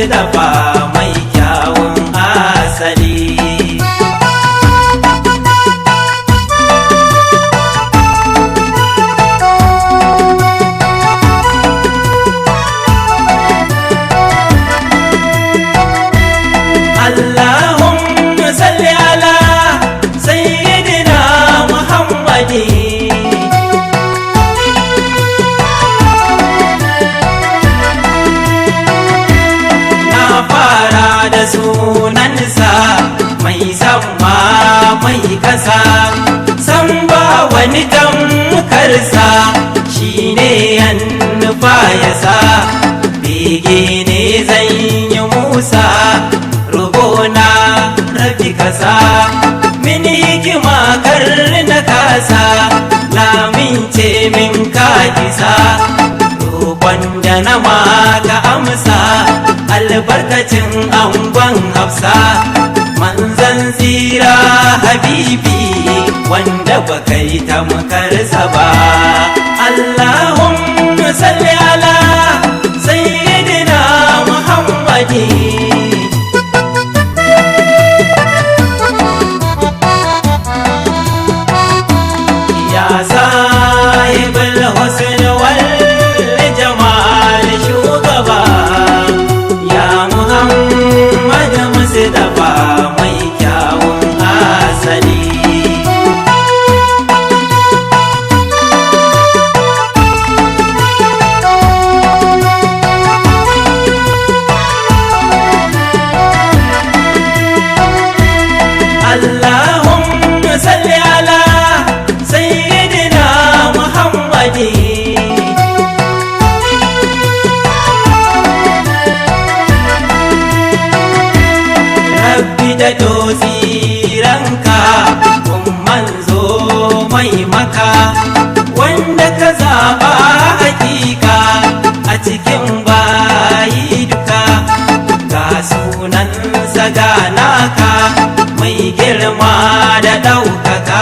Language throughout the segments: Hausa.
Mustapha mai kyawun asali. Allahumma salli ala sayyidina Muhammadin. Na fara da sunansa mai sama mai kasa, san ba wani tamkarsa, shine yan nufa yasa, bege ne zan yi musa, rubona rabi kasa, min hikima kar na kasa, lamince min ka kisa, roƙon da na maka amsa, albarkacin angon Hafsa, manzan tsira habibi wanda baka yi tamkarsa ba. Allahumma salli ala sayyidina Muhammadin. Ya sahibul husn wal jamal shugaba, ya Muhammad Mustapha mai kyawun asali. Allahumma salli ala sayyidina Muhammadin. Rabbi da dosiranka kun manzo mai maka, wanda ka zaba hakika a cikin bayi duka, ga sunansa ga naka mai girma da ɗaukaka,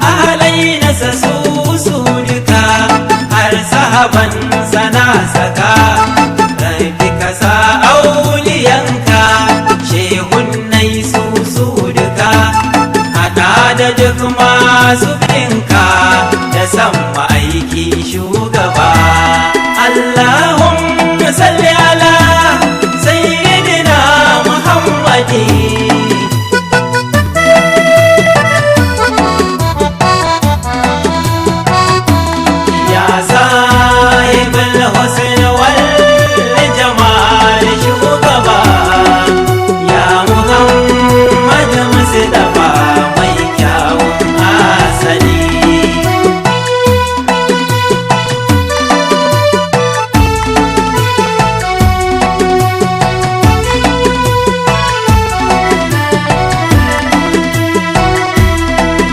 ahalai nasa su duka har sahabansa na saka, rabbi ka sa auliyanka shehunnai su duka, haɗa da duk masu binka da san ma'aiki shugaba. Allahumma salli ala sayyidina Muhammadin. Ya sahibul husn wal jamal shugaba, ya Muhammad Mustapha mai kyawun asali.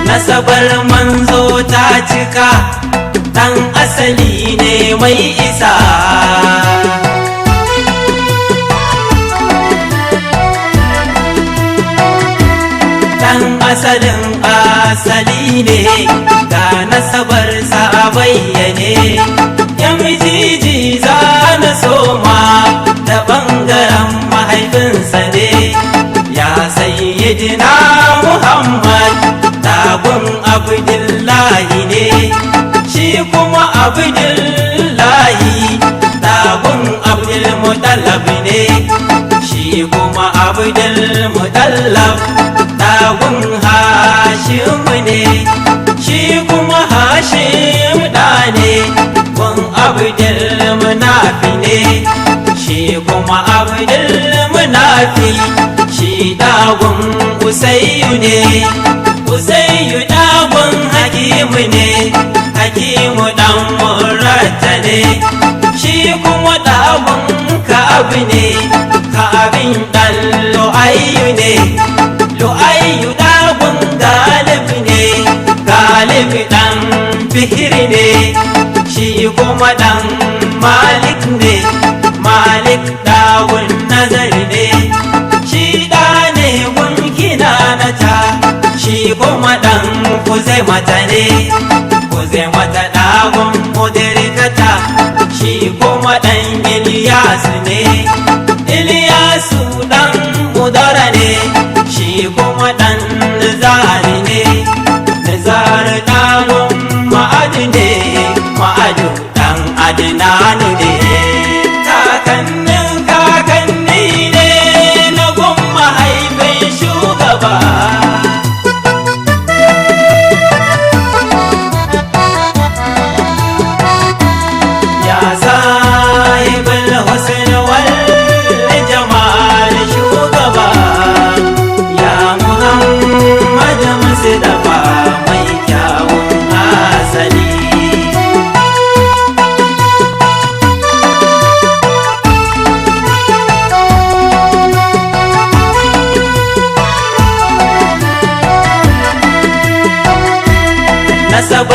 Nasabar manzo ta cika, ɗan asali ne mai isa. Ɗan asalin asali ne, ga nasabarsa a bayyane, yamjiji za na soma da ɓangaren mahaifinsa ne, ya sayyidina Muhammad ɗagun Abdullahi ne, shi kuma Abdullahi ɗagun Abdulmutallab ne, shi kuma Abdulmutallab ɗagun Hashim ne, shi kuma Hashim ɗa ne gun Abdulmunafi ne, shi kuma Abdulmunafi shi ɗagun Usayyu ne, Usayyu ɗagun Hakimu ne, Hakimu ɗan Murata ne, shi kuma ɗagun Ka'ab ne, Ka'abin ɗan Lu'ayyu ne, Lu'ayyu ɗagun Galib ne, Galib ɗan Fihir ne, shi kuma ɗan Malik ne, Malik ɗagun Nazar ne, shi ɗa ne gun Kinanata, shi kuma ɗan Kuzaimata ne, Kuzaimata ɗagun Mudirkata, shi kuma ɗan Iliyasu ne,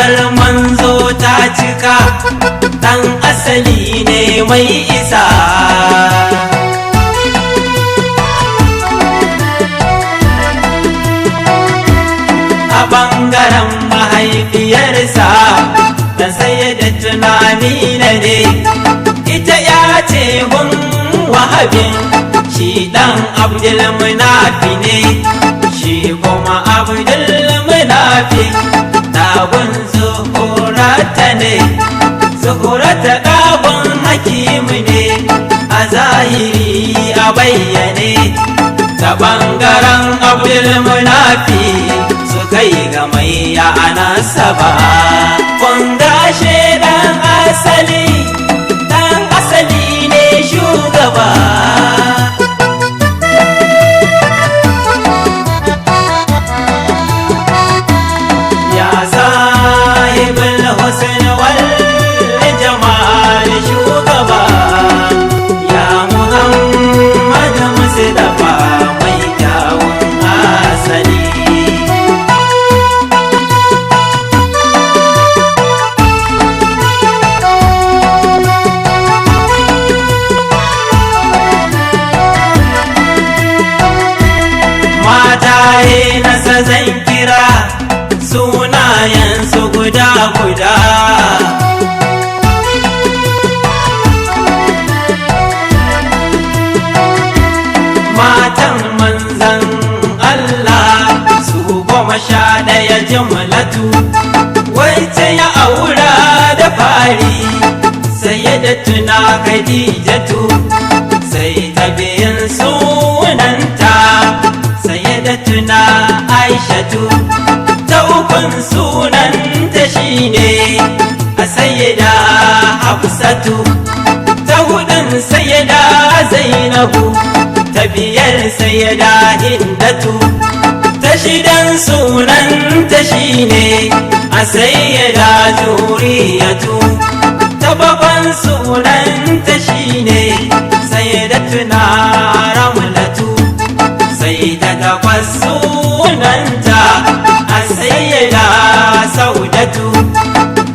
Nasabar manzo ta cika, ɗan asali ne mai isa. A ɓangaren mahaifiyarsa da Sayyidatuna Amina ne, ita ya ce gun Wahabin, shi ɗan Abdul Munafi ne, shi kuma Abdul Munafi ɗagun Zuhurata ne. Zuhurata ɗagun Hakimu ne, a zahiri a bayyane. Ta ɓangaren Abdul Munafi suka yi gamayya a nasaba. Kun gashe ɗan asali ne shugaba. Ya sahibul husn wal jamal shugaba, ya Muhammad Mustafa mai kyawun asali. Mataye nasa zan kira sunayensu guda-guda. Matan manzan Allah su 11 jumlatu, wacce ya aura da fari Sayyidatuna Khadijatu, sai ta biyan sunanta Sayyidatuna Aishatu. Ta ukun sunanta shine a Sayyida Hafsatu, ta hudun Sayyida Zainabu, ta biyar Sayyida Hindatu, ta shidan sunanta shine a Sayyida Zuriyatu, ta baban sunanta shine Sayyidatuna Ramlatu, sai ta takwas sunanta a Sayyida Saudatu,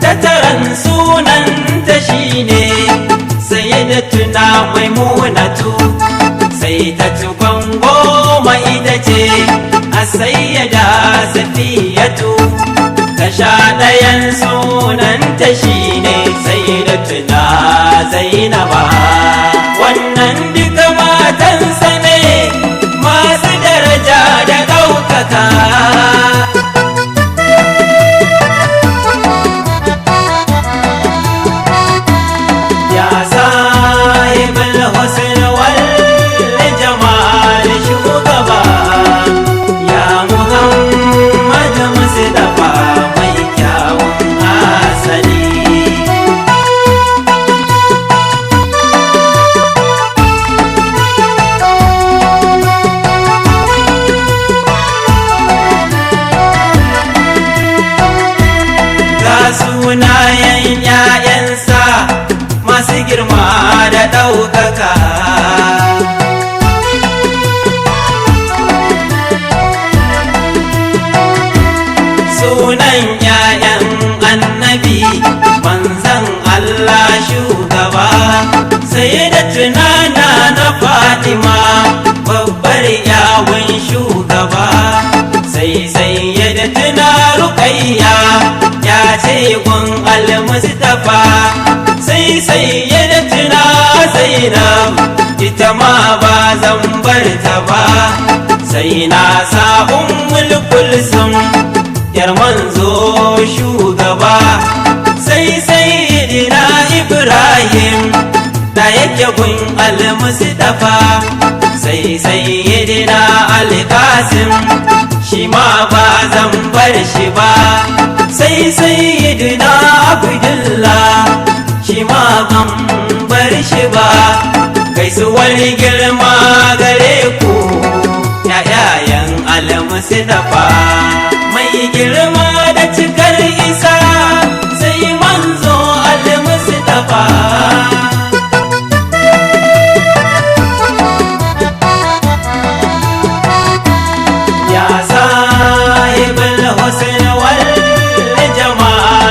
ta taran sunanta shine Sayyidatuna Maimunatu, sai ta cikon 10 ita ce a Sayyida Safiyatu, ta 11 sunanta shine Sayyidatuna Zainaba. Wannan duka matansa ne masu daraja da ɗaukaka. Ya sahibul husn wal jamal shugaba, ya Muhammad Mustafa mai kyawun asali. Sunayen ‘ya'yansa masu girma da ɗaukaka. Sunan ‘ya'yan annabi manzan Allah shugaba, Sayyidatuna na Fatima babbar yawun shugaba, sai Sayyidatuna Ruqayya ya ce gun Al-Mustafa, sai Sayyidatuna Zainab ita ma ba zan bar ta ba, sai na sa Ummul Kulsum yar manzo shugaba, sai Sayyidina Ibrahim da yake gun Al-Mustafa, sai Sayyidina Al-Qasim shi ma ba zan bar shi ba, sai Sayyidina Abdullah shi ma ban bar shi ba. Gaisuwar girma gare ku ƴaƴayen Al-Mustafa, mai girma da cikar isa sai manzo Al-Mustafa. Ya sahibul husn wal jamal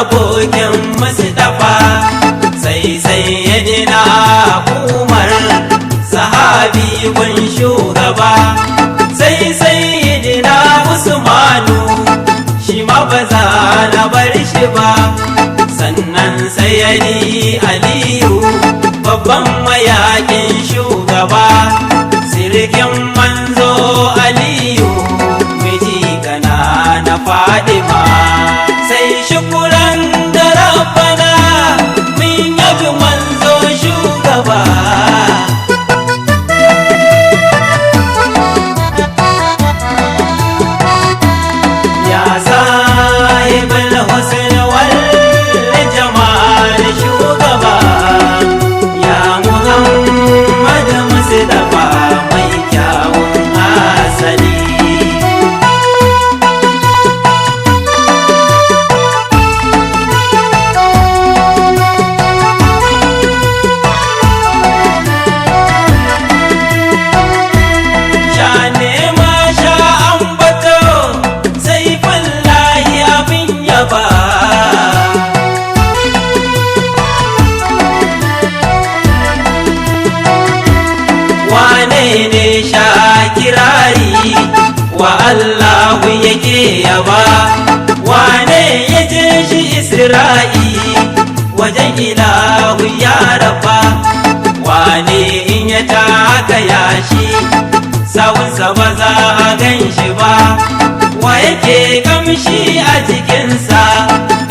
abokin Mustapha sai sayyidina Umar sahabi gun shugaba sai sayyidina Usmanu shi ma ba za na bar shi ba sannan sayyidi Aliyu babban mayakin shugaba sirkin manzo Aliyu miji kana na Fadima sai shukuran da Rabbana min yabi manzo shugaba ya sahibul husn wal jamal shugaba ya Muhammad Mustafa mai kyawun asali ne shakirari wa Allahu yake yaba wane ya je shi Isra'i wajen ilahu ya raba wane in ya taka yashi sawunsa ba za a gan shi ba wa yake kamshi a jikinsa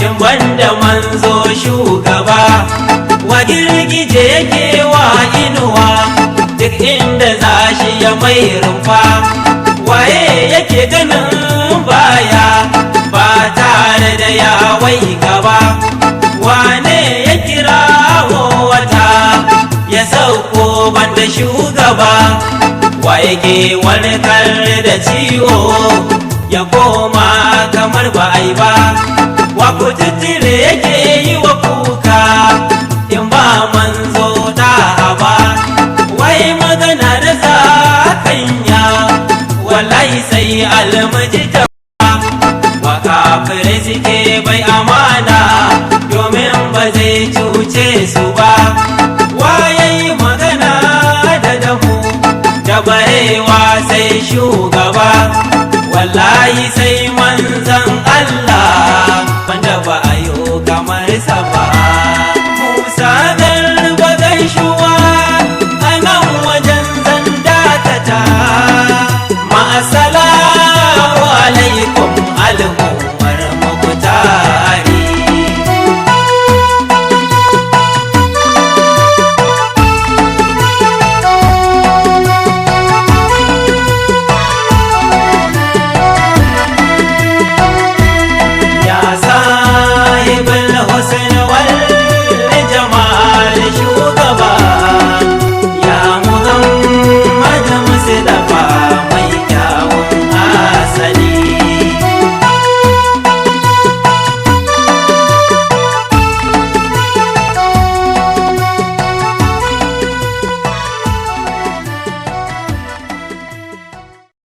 in banda manzo shugaba wa girgije yake wa inuwa duk inda za shi ya mai rumfa waye yake ganin baya ba tare da ya wai gaba wane ya kira wata ya sauko banda shugaba wa yake warkar da ciwo ya koma kamar ba ai ba wa kututture yake yi wa kuka in ba manzo ta ba wai magana da zakanya wallahi sai almajita wa kafirai suke bai amana domin ba zai cuce su ba waye magana da damu da barewa sai shugaba wallahi sai man